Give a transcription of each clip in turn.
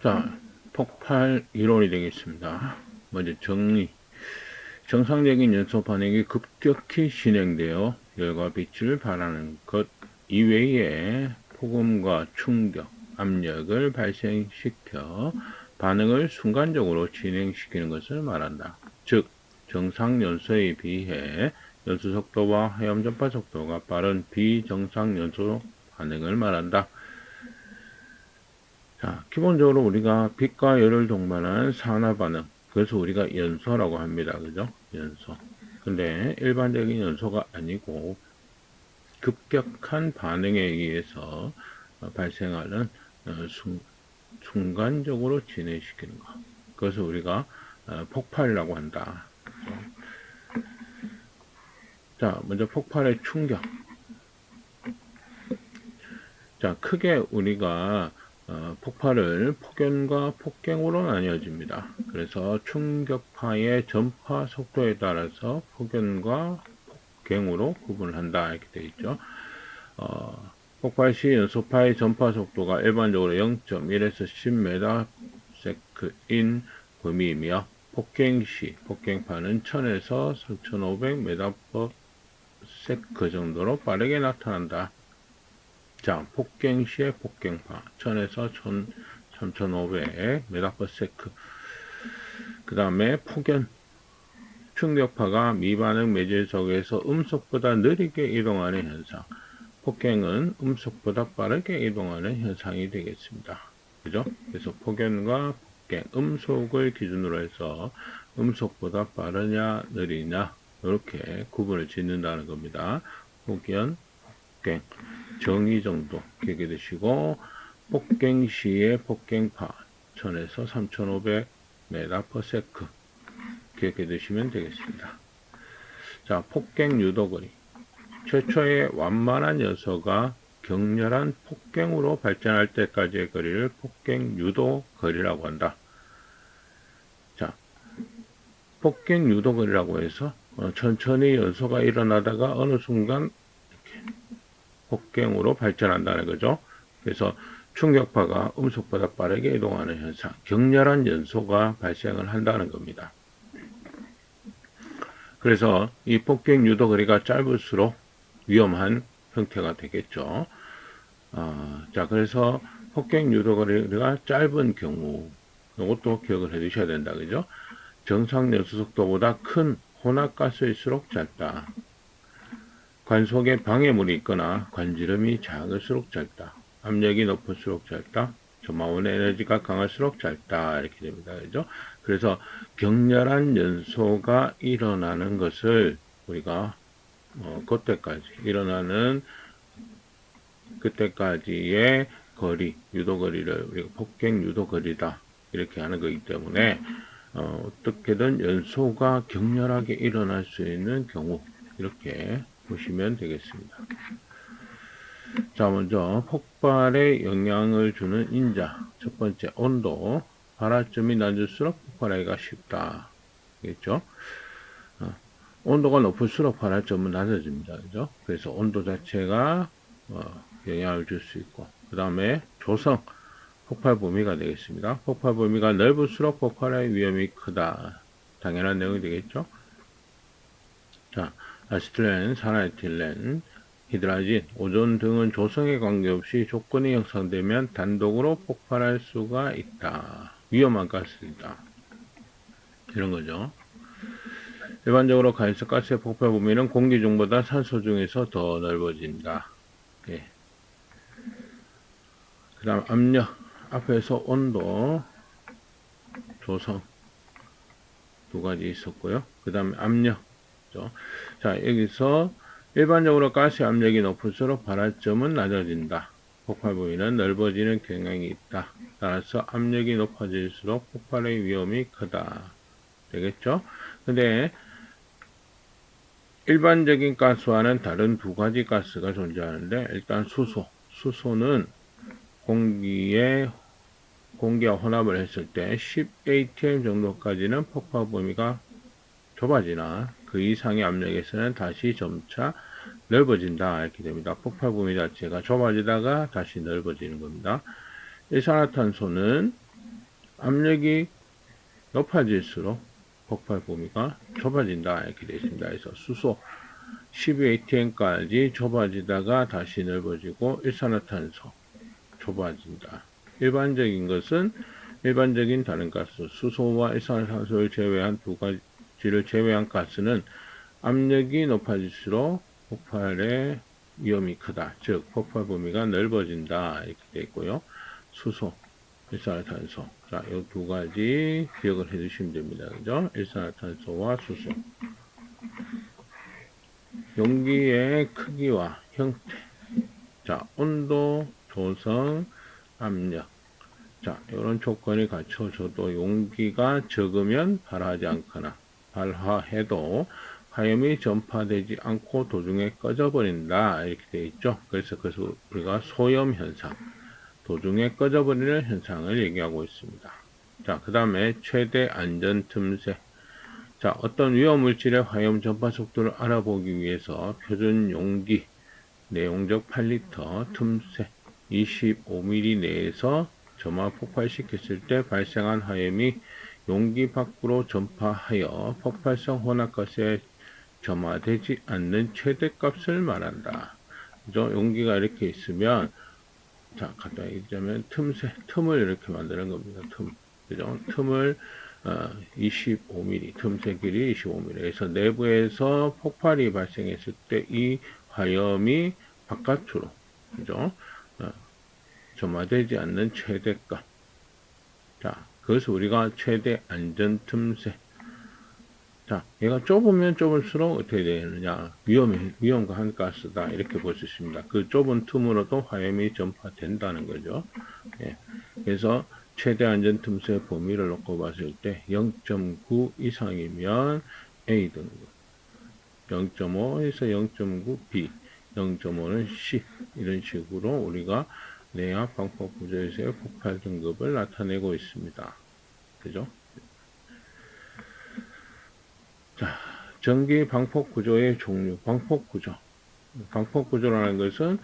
자, 폭발 이론이 되겠습니다. 먼저 정리. 정상적인 연소 반응이 급격히 진행되어 열과 빛을 발하는 것 이외에 폭음과 충격, 압력을 발생시켜 반응을 순간적으로 진행시키는 것을 말한다. 즉, 정상 연소에 비해 연소 속도와 헤엄 전파 속도가 빠른 비정상 연소 반응을 말한다. 자, 기본적으로 우리가 빛과 열을 동반한 산화 반응. 그래서 우리가 연소라고 합니다. 그죠? 연소. 근데 일반적인 연소가 아니고 급격한 반응에 의해서 발생하는 순간적으로 진행시키는 것. 그래서 우리가 폭발이라고 한다. 자, 먼저 폭발의 충격. 자, 크게 우리가 폭발을 폭연과 폭갱으로 나뉘어집니다. 그래서 충격파의 전파 속도에 따라서 폭연과 폭갱으로 구분한다 이렇게 되어 있죠. 폭발 시 연소파의 전파 속도가 일반적으로 0.1에서 10ms인 범위이며 폭갱 시 폭갱파는 1000에서 3500m/s 정도로 빠르게 나타난다. 자, 폭갱 시의 폭갱파 1000에서 3500m/s. 그 다음에 폭연 충격파가 미반응 매질 속에서 음속보다 느리게 이동하는 현상. 폭갱은 음속보다 빠르게 이동하는 현상이 되겠습니다. 그죠? 그래서 폭연과 폭갱, 음속을 기준으로 해서 음속보다 빠르냐 느리냐 이렇게 구분을 짓는다는 겁니다. 폭연, 폭갱, 정의 정도 기억해 두시고, 폭갱 시의 폭갱파 1000에서 3500m/s 기억해 두시면 되겠습니다. 자, 폭갱 유도거리. 최초의 완만한 연소가 격렬한 폭갱으로 발전할 때까지의 거리를 폭갱 유도거리라고 한다. 자, 폭갱 유도거리라고 해서 천천히 연소가 일어나다가 어느 순간 이렇게 폭갱으로 발전한다는 거죠. 그래서 충격파가 음속보다 빠르게 이동하는 현상, 격렬한 연소가 발생을 한다는 겁니다. 그래서 이 폭갱 유도거리가 짧을수록 위험한 형태가 되겠죠. 자, 그래서 폭갱 유도거리가 짧은 경우, 이것도 기억을 해 두셔야 된다. 그죠? 정상 연소 속도보다 큰 혼합가스일수록 짧다. 관 속에 방해물이 있거나 관지름이 작을수록 짧다. 압력이 높을수록 짧다. 점화원의 에너지가 강할수록 짧다. 이렇게 됩니다. 그죠? 그래서 격렬한 연소가 일어나는 것을 우리가 그때까지 일어나는 그때까지의 거리, 유도거리를 우리가 폭갱 유도거리다 이렇게 하는 거기 때문에 어떻게든 연소가 격렬하게 일어날 수 있는 경우 이렇게 보시면 되겠습니다. 자, 먼저 폭발에 영향을 주는 인자. 첫 번째, 온도. 발화점이 낮을수록 폭발하기가 쉽다. 겠죠? 온도가 높을수록 발화점은 낮아집니다. 그죠? 그래서 온도 자체가 영향을 줄 수 있고, 그 다음에 조성, 폭발 범위가 되겠습니다. 폭발 범위가 넓을수록 폭발의 위험이 크다. 당연한 내용이 되겠죠? 자, 아시틸렌, 산화에틸렌, 히드라진, 오존 등은 조성에 관계없이 조건이 형성되면 단독으로 폭발할 수가 있다. 위험한 가스이다. 이런 거죠. 일반적으로 가스의 폭발 범위는 공기 중보다 산소 중에서 더 넓어진다. 예. 그 다음 압력, 앞에서 온도, 조성 두 가지 있었고요. 그 다음에 압력. 자, 여기서 일반적으로 가스 압력이 높을수록 발화점은 낮아진다. 폭발 부위는 넓어지는 경향이 있다. 따라서 압력이 높아질수록 폭발의 위험이 크다. 되겠죠? 근데 일반적인 가스와는 다른 두 가지 가스가 존재하는데, 일단 수소. 수소는 공기와 혼합을 했을 때 10atm 정도까지는 폭발 범위가 좁아지나 그 이상의 압력에서는 다시 점차 넓어진다 이렇게 됩니다. 폭발 범위 자체가 좁아지다가 다시 넓어지는 겁니다. 일산화탄소는 압력이 높아질수록 폭발 범위가 좁아진다 이렇게 되어 있습니다. 그래서 수소 12atm까지 좁아지다가 다시 넓어지고 일산화탄소 좁아진다. 일반적인 다른 가스, 수소와 일산화탄소를 제외한 두 가지를 제외한 가스는 압력이 높아질수록 폭발의 위험이 크다. 즉 폭발 범위가 넓어진다 이렇게 되어 있고요. 수소, 일산화탄소. 자, 이 두 가지 기억을 해 주시면 됩니다. 그죠? 일산화탄소와 수소. 용기의 크기와 형태. 자, 온도, 조성, 압력. 자, 이런 조건이 갖춰져도 용기가 적으면 발화하지 않거나 발화해도 화염이 전파되지 않고 도중에 꺼져버린다. 이렇게 되어 있죠. 그래서 우리가 소염 현상, 도중에 꺼져버리는 현상을 얘기하고 있습니다. 자, 그 다음에 최대 안전 틈새. 자, 어떤 위험 물질의 화염 전파 속도를 알아보기 위해서 표준 용기, 내용적 8리터 틈새 25mm 내에서 점화 폭발시켰을 때 발생한 화염이 용기 밖으로 전파하여 폭발성 혼합가스에 점화되지 않는 최대값을 말한다. 그죠? 용기가 이렇게 있으면, 자, 간단히 얘기하면 틈을 이렇게 만드는 겁니다. 그죠? 틈을 25mm, 틈새 길이 25mm에서 내부에서 폭발이 발생했을 때 이 화염이 바깥으로, 그죠? 점화되지 않는 최대값. 자, 그것을 우리가 최대 안전 틈새. 자, 얘가 좁으면 좁을수록 어떻게 되느냐? 위험한 가스다. 이렇게 볼 수 있습니다. 그 좁은 틈으로도 화염이 전파된다는 거죠. 예. 그래서 최대 안전 틈새 범위를 놓고 봤을 때 0.9 이상이면 A 등급, 0.5에서 0.9 B, 0.5는 C. 이런 식으로 우리가 내압 방폭 구조에서의 폭발 등급을 나타내고 있습니다. 그죠? 자, 전기 방폭 구조의 종류, 방폭 구조. 방폭 구조라는 것은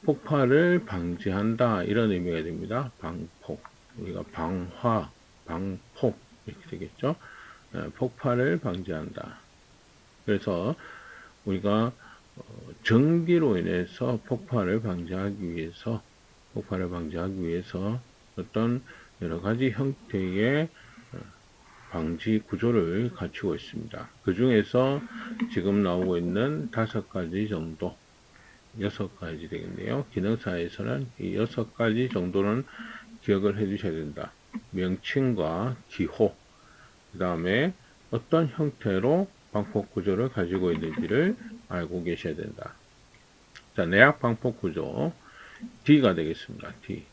폭발을 방지한다 이런 의미가 됩니다. 방폭, 우리가 방화, 방폭 이렇게 되겠죠. 폭발을 방지한다. 그래서 우리가 전기로 인해서 폭발을 방지하기 위해서 어떤 여러 가지 형태의 방지 구조를 갖추고 있습니다. 그 중에서 지금 나오고 있는 5가지 정도, 6가지 되겠네요. 기능사에서는 이 6가지 정도는 기억을 해 주셔야 된다. 명칭과 기호, 그 다음에 어떤 형태로 방폭 구조를 가지고 있는지를 알고 계셔야 된다. 자, 내압 방폭 구조 D가 되겠습니다. D,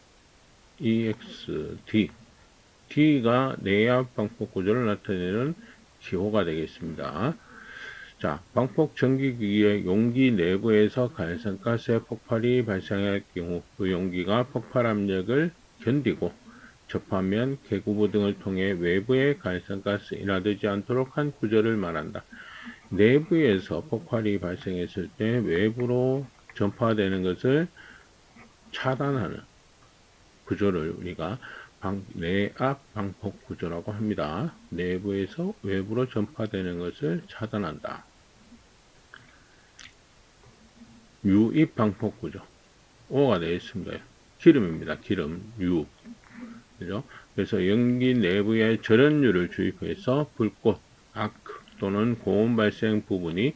EXD. D가 내압 방폭 구조를 나타내는 기호가 되겠습니다. 자, 방폭 전기기기의 용기 내부에서 가연산가스의 폭발이 발생할 경우 그 용기가 폭발 압력을 견디고 접하면 개구부 등을 통해 외부에 가연산가스 인하되지 않도록 한 구조를 말한다. 내부에서 폭발이 발생했을 때 외부로 전파되는 것을 차단하는 구조를 우리가 내압 방폭 구조라고 합니다. 내부에서 외부로 전파되는 것을 차단한다. 유입 방폭 구조. O가 되어 있습니다. 기름입니다. 기름, 유. 그죠? 그래서 연기 내부에 절연유를 주입해서 불꽃, 아크 또는 고온 발생 부분이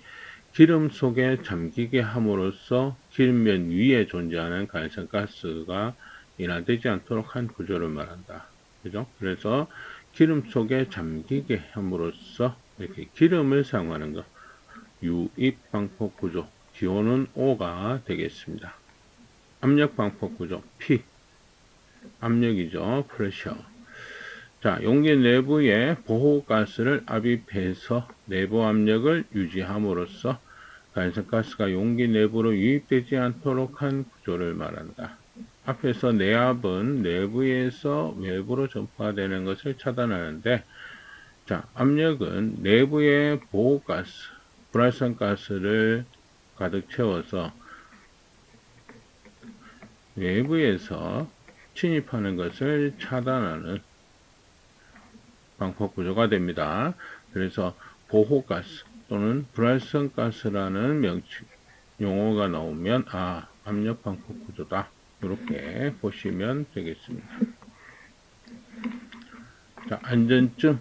기름 속에 잠기게 함으로써 기름면 위에 존재하는 가연산가스가 인하되지 않도록 한 구조를 말한다. 그죠? 그래서 기름 속에 잠기게 함으로써 이렇게 기름을 사용하는 것. 유입 방폭 구조. 기호는 O가 되겠습니다. 압력 방폭 구조. P. 압력이죠. 프레셔. 자, 용기 내부에 보호가스를 압입해서 내부 압력을 유지함으로써 가연산가스가 용기 내부로 유입되지 않도록 한 구조를 말한다. 앞에서 내압은 내부에서 외부로 전파되는 것을 차단하는데, 자, 압력은 내부의 보호가스, 불활성가스를 가득 채워서 외부에서 침입하는 것을 차단하는 방폭 구조가 됩니다. 그래서 보호가스 또는 불활성 가스라는 용어가 나오면 압력 방폭 구조다. 이렇게 보시면 되겠습니다. 자, 안전증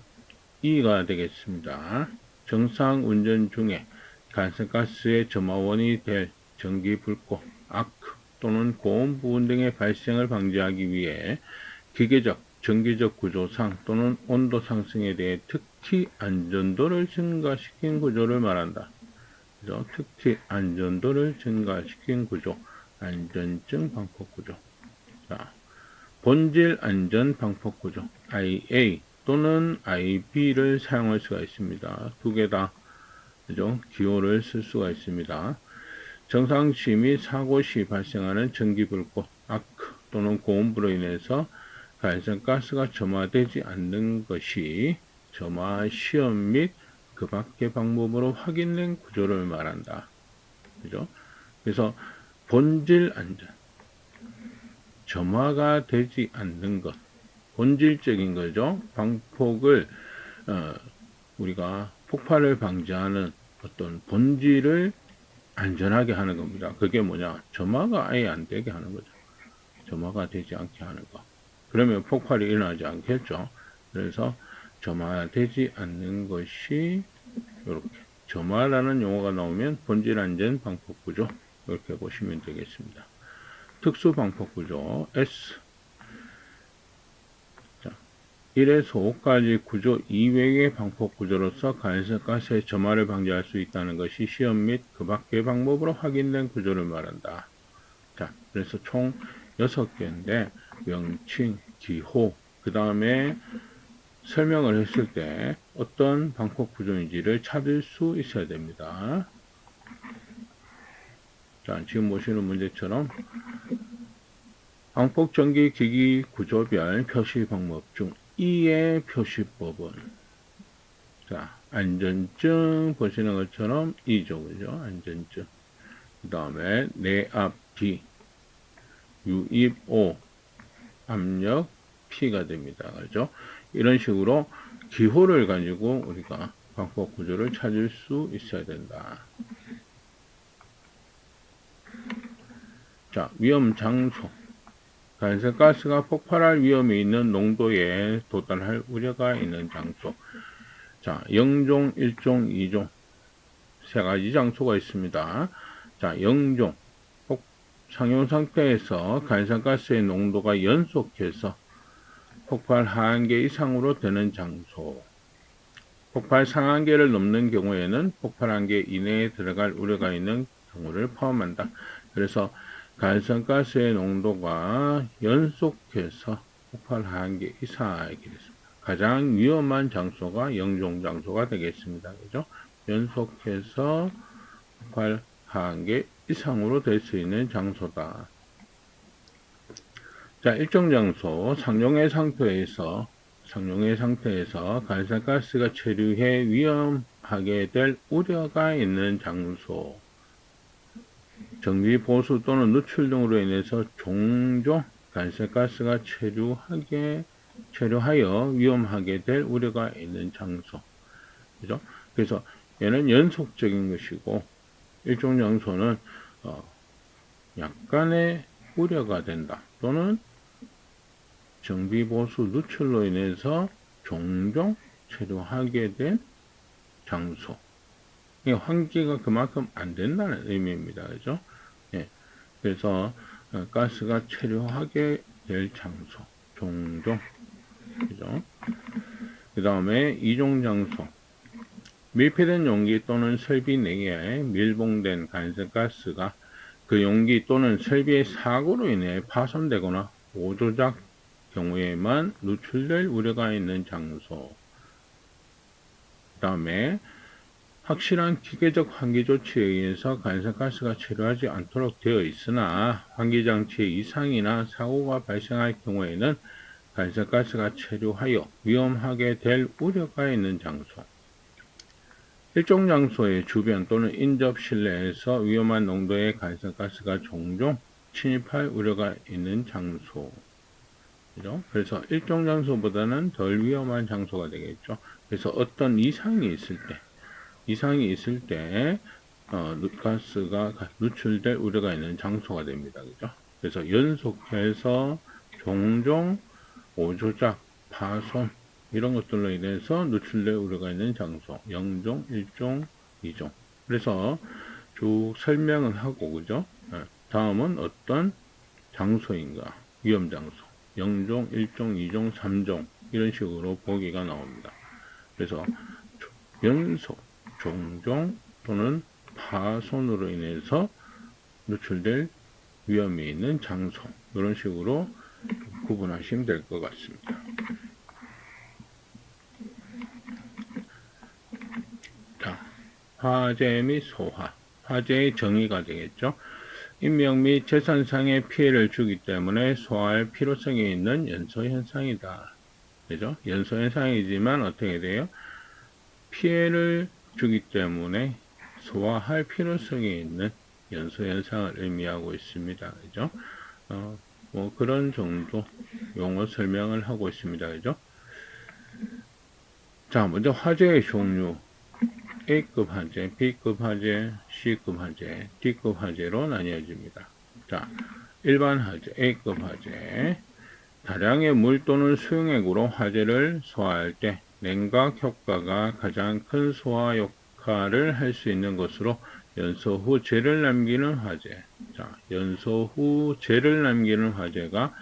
2가 되겠습니다. 정상 운전 중에 가스가스의 점화원이 될 전기 불꽃, 아크 또는 고온 부분 등의 발생을 방지하기 위해 기계적, 전기적 구조상 또는 온도 상승에 대해 특히 안전도를 증가시킨 구조를 말한다. 그래서 특히 안전도를 증가시킨 구조, 안전증 방폭 구조. 자, 본질 안전 방폭 구조, IA 또는 IB를 사용할 수가 있습니다. 두 개 다, 그죠? 기호를 쓸 수가 있습니다. 정상 시 및 사고 시 발생하는 전기불꽃, 아크 또는 고온부로 인해서 발생가스가 점화되지 않는 것이 점화 시험 및 그 밖의 방법으로 확인된 구조를 말한다. 그죠? 그래서 본질 안전, 점화가 되지 않는 것, 본질적인 거죠. 방폭을 우리가 폭발을 방지하는 어떤 본질을 안전하게 하는 겁니다. 그게 뭐냐? 점화가 아예 안 되게 하는 거죠. 점화가 되지 않게 하는 거. 그러면 폭발이 일어나지 않겠죠. 그래서 점화되지 않는 것이 이렇게 점화라는 용어가 나오면 본질 안전 방폭 구조 이렇게 보시면 되겠습니다. 특수 방폭 구조 S. 자, 1에서 5까지 구조 이외의 방폭 구조로서 가스의 점화를 방지할 수 있다는 것이 시험 및 그 밖의 방법으로 확인된 구조를 말한다. 자, 그래서 총 6개인데 명칭, 기호, 그 다음에 설명을 했을 때 어떤 방폭 구조인지를 찾을 수 있어야 됩니다. 자, 지금 보시는 문제처럼 방폭 전기 기기 구조별 표시 방법 중 2의 표시법은, 자, 안전증 보시는 것처럼 2죠, 그죠? 안전증. 그 다음에 내압 D, 유입 O, 압력 P가 됩니다. 그죠? 이런 식으로 기호를 가지고 우리가 방폭 구조를 찾을 수 있어야 된다. 자, 위험 장소. 가스가 폭발할 위험이 있는 농도에 도달할 우려가 있는 장소. 자, 0종, 1종, 2종. 세 가지 장소가 있습니다. 자, 0종. 상용 상태에서 가스의 농도가 연속해서 폭발 하한계 이상으로 되는 장소. 폭발 상한계를 넘는 경우에는 폭발 한계 이내에 들어갈 우려가 있는 경우를 포함한다. 그래서 가스의 농도가 연속해서 폭발 하한계 이상이게 됐습니다. 가장 위험한 장소가 0종 장소가 되겠습니다. 그죠? 연속해서 폭발 하한계 이상으로 될 수 있는 장소다. 자, 일종 장소, 상용의 상태에서 가스가 체류해 위험하게 될 우려가 있는 장소. 정비 보수 또는 누출 등으로 인해서 종종 가스가 체류하여 위험하게 될 우려가 있는 장소. 그죠? 그래서 얘는 연속적인 것이고, 일종 장소는 약간의 우려가 된다. 또는 정비 보수 누출로 인해서 종종 체류하게 된 장소. 환기가 그만큼 안 된다는 의미입니다. 그죠? 예. 그래서 가스가 체류하게 될 장소. 종종. 그죠? 그 다음에 이종 장소. 밀폐된 용기 또는 설비 내에 밀봉된 가스가 그 용기 또는 설비의 사고로 인해 파손되거나 오조작 경우에만 누출될 우려가 있는 장소. 그 다음에 확실한 기계적 환기 조치에 의해서 가스가 체류하지 않도록 되어 있으나 환기장치 이상이나 사고가 발생할 경우에는 가스가 체류하여 위험하게 될 우려가 있는 장소. 일종 장소의 주변 또는 인접 실내에서 위험한 농도의 가스가 종종 침입할 우려가 있는 장소. 그죠? 그래서 일종 장소보다는 덜 위험한 장소가 되겠죠. 그래서 어떤 이상이 있을 때, 가스가 누출될 우려가 있는 장소가 됩니다. 그죠? 그래서 연속해서 종종 오조작, 파손, 이런 것들로 인해서 누출될 우려가 있는 장소, 0종, 1종, 2종. 그래서 쭉 설명을 하고, 그죠? 다음은 어떤 장소인가? 위험 장소. 0종, 1종, 2종, 3종. 이런 식으로 보기가 나옵니다. 그래서 연속, 종종 또는 파손으로 인해서 노출될 위험이 있는 장소. 이런 식으로 구분하시면 될 것 같습니다. 자, 화재 및 소화. 화재의 정의가 되겠죠. 인명 및 재산상의 피해를 주기 때문에 소화할 필요성이 있는 연소 현상이다. 그죠? 연소 현상이지만 어떻게 돼요? 피해를 주기 때문에 소화할 필요성이 있는 연소 현상을 의미하고 있습니다. 그죠? 뭐 그런 정도 용어 설명을 하고 있습니다. 그죠? 자, 먼저 화재의 종류. A급 화재, B급 화재, C급 화재, D급 화재로 나뉘어집니다. 자, 일반 화재, A급 화재. 다량의 물 또는 수용액으로 화재를 소화할 때 냉각 효과가 가장 큰 소화 역할을 할 수 있는 것으로 연소 후 재를 남기는 화재. 자, 연소 후 재를 남기는 화재가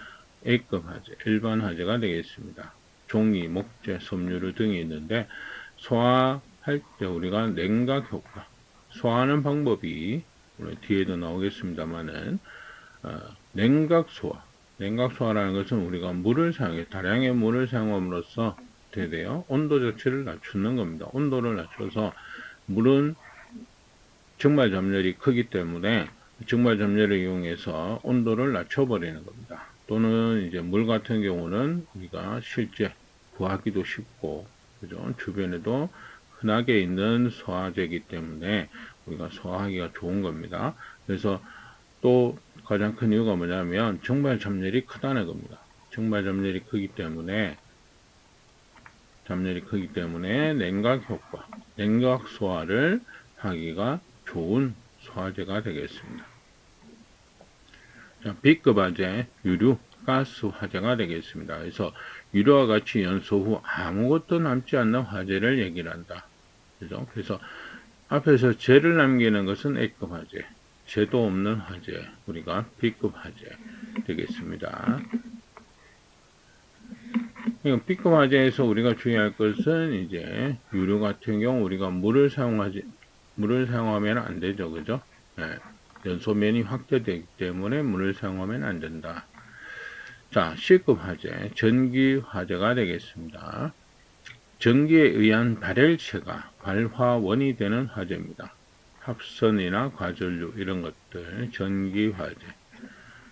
A급 화재, 일반 화재가 되겠습니다. 종이, 목재, 섬유류 등이 있는데 소화할 때 우리가 냉각 효과, 소화하는 방법이 뒤에도 나오겠습니다만은 냉각 소화. 냉각 소화라는 것은 우리가 물을 사용해 다량의 물을 사용함으로써 어떻게 돼요? 온도 자체를 낮추는 겁니다. 온도를 낮춰서 물은 증발 점열이 크기 때문에 증발 점열을 이용해서 온도를 낮춰버리는 겁니다. 또는 이제 물 같은 경우는 우리가 실제 구하기도 쉽고, 그죠? 주변에도 흔하게 있는 소화제이기 때문에 우리가 소화하기가 좋은 겁니다. 그래서 또 가장 큰 이유가 뭐냐면 증발 점열이 크다는 겁니다. 증발 점열이 크기 때문에 냉각 효과, 냉각 소화를 하기가 좋은 소화제가 되겠습니다. 자, B급 화재, 유류, 가스 화재가 되겠습니다. 그래서 유류와 같이 연소 후 아무것도 남지 않는 화재를 얘기를 한다. 그죠? 그래서 앞에서 재를 남기는 것은 A급 화재, 재도 없는 화재, 우리가 B급 화재 되겠습니다. B급 화재에서 우리가 주의할 것은 이제 유류 같은 경우 우리가 물을 사용하면 안 되죠, 그죠? 네. 연소면이 확대되기 때문에 물을 사용하면 안 된다. 자, C급 화재, 전기 화재가 되겠습니다. 전기에 의한 발열체가 발화원이 되는 화재입니다. 합선이나 과전류 이런 것들 전기 화재.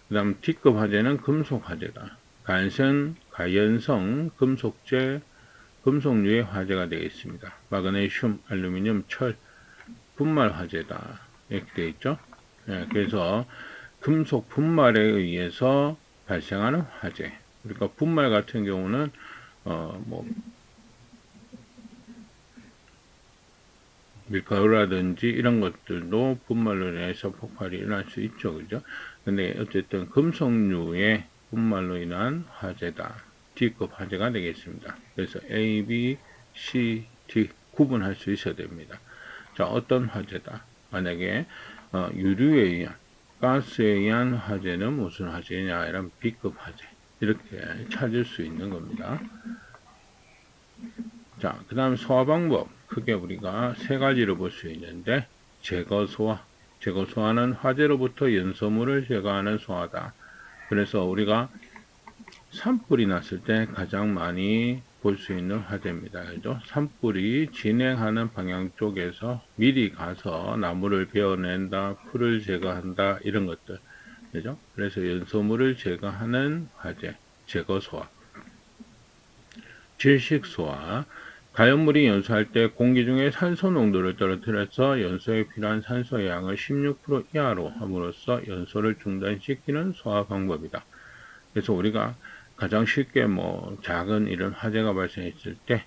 그 다음 D급 화재는 금속 화재다. 가연성 금속재 금속류의 화재가 되겠습니다. 마그네슘, 알루미늄, 철 분말 화재다. 이렇게 되어 있죠. 네, 그래서 금속 분말에 의해서 발생하는 화재. 그러니까 분말 같은 경우는 밀가루라든지 이런 것들도 분말로 인해서 폭발이 일어날 수 있죠. 그죠? 근데 어쨌든 금속류의 분말로 인한 화재다. D급 화재가 되겠습니다. 그래서 A, B, C, D 구분할 수 있어야 됩니다. 자, 어떤 화재다? 만약에 유류에 의한, 가스에 의한 화재는 무슨 화재냐? 이런 B급 화재. 이렇게 찾을 수 있는 겁니다. 자, 그 다음 소화 방법. 크게 우리가 세 가지로 볼 수 있는데, 제거 소화. 제거 소화는 화재로부터 연소물을 제거하는 소화다. 그래서 우리가 산불이 났을 때 가장 많이 볼 수 있는 화재입니다. 그죠? 산불이 진행하는 방향 쪽에서 미리 가서 나무를 베어낸다, 풀을 제거한다, 이런 것들. 그죠? 그래서 연소물을 제거하는 화재, 제거 소화. 질식 소화. 가연물이 연소할 때 공기 중에 산소 농도를 떨어뜨려서 연소에 필요한 산소의 양을 16% 이하로 함으로써 연소를 중단시키는 소화 방법이다. 그래서 우리가 가장 쉽게 작은 이런 화재가 발생했을 때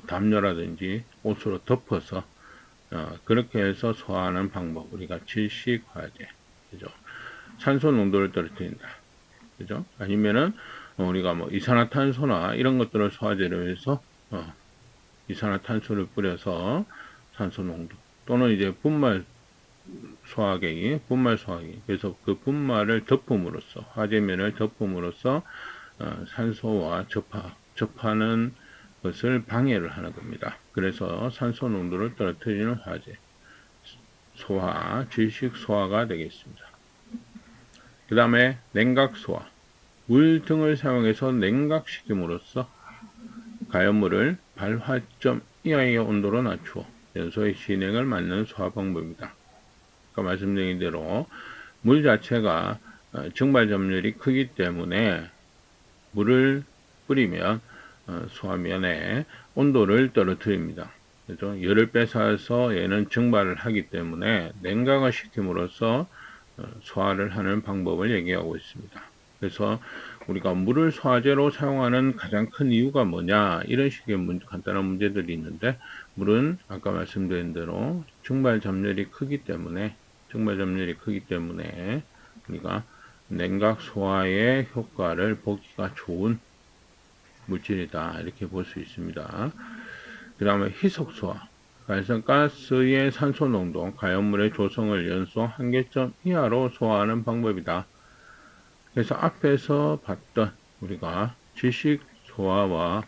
담요라든지 옷으로 덮어서 그렇게 해서 소화하는 방법, 우리가 질식 화재, 그죠? 산소 농도를 떨어뜨린다, 그죠? 아니면은 우리가 이산화탄소나 이런 것들을 소화제로 해서 이산화탄소를 뿌려서 산소 농도, 또는 이제 분말 소화기, 그래서 그 분말을 덮음으로써, 화재면을 덮음으로써 산소와 접하는 것을 방해를 하는 겁니다. 그래서 산소 농도를 떨어뜨리는 화재, 소화, 질식 소화가 되겠습니다. 그 다음에 냉각 소화, 물 등을 사용해서 냉각시킴으로써 가연물을 발화점 이하의 온도로 낮추어 연소의 진행을 막는 소화 방법입니다. 아까 말씀드린 대로 물 자체가 증발 점률이 크기 때문에 물을 뿌리면 소화면의 온도를 떨어뜨립니다. 그래서 열을 뺏어서 얘는 증발을 하기 때문에 냉각을 시킴으로써 소화를 하는 방법을 얘기하고 있습니다. 그래서 우리가 물을 소화제로 사용하는 가장 큰 이유가 뭐냐, 이런 식의 간단한 문제들이 있는데, 물은 아까 말씀드린 대로 증발 점률이 크기 때문에 우리가 냉각 소화의 효과를 보기가 좋은 물질이다, 이렇게 볼 수 있습니다. 그 다음에 희석 소화, 갈선가스의 산소 농도, 가연물의 조성을 연소 한계점 이하로 소화하는 방법이다. 그래서 앞에서 봤던 우리가 질식 소화와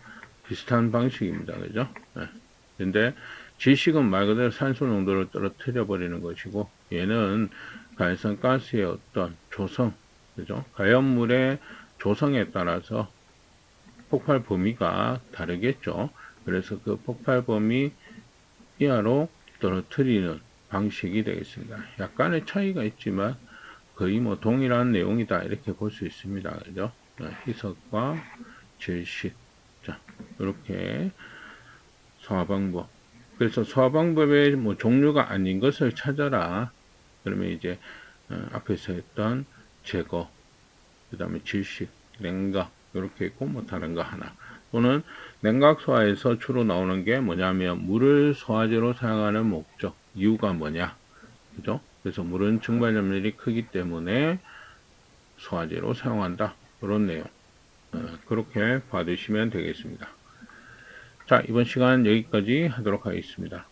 비슷한 방식입니다. 그죠? 네. 근데 질식은 말 그대로 산소 농도를 떨어뜨려 버리는 것이고, 얘는 갈선가스의 어떤 조성, 그죠? 가연물의 조성에 따라서 폭발 범위가 다르겠죠. 그래서 그 폭발 범위 이하로 떨어뜨리는 방식이 되겠습니다. 약간의 차이가 있지만 거의 동일한 내용이다, 이렇게 볼 수 있습니다. 그죠? 희석과 질식. 자, 이렇게 소화 방법. 그래서 소화 방법의 종류가 아닌 것을 찾아라. 그러면 이제 앞에서 했던 제거, 그 다음에 질식, 냉각, 이렇게 있고 다른 거 하나. 또는 냉각 소화에서 주로 나오는 게 뭐냐면 물을 소화제로 사용하는 목적, 이유가 뭐냐, 그죠? 그래서 물은 증발 점률이 크기 때문에 소화제로 사용한다, 그런 내용. 그렇게 받으시면 되겠습니다. 자, 이번 시간 여기까지 하도록 하겠습니다.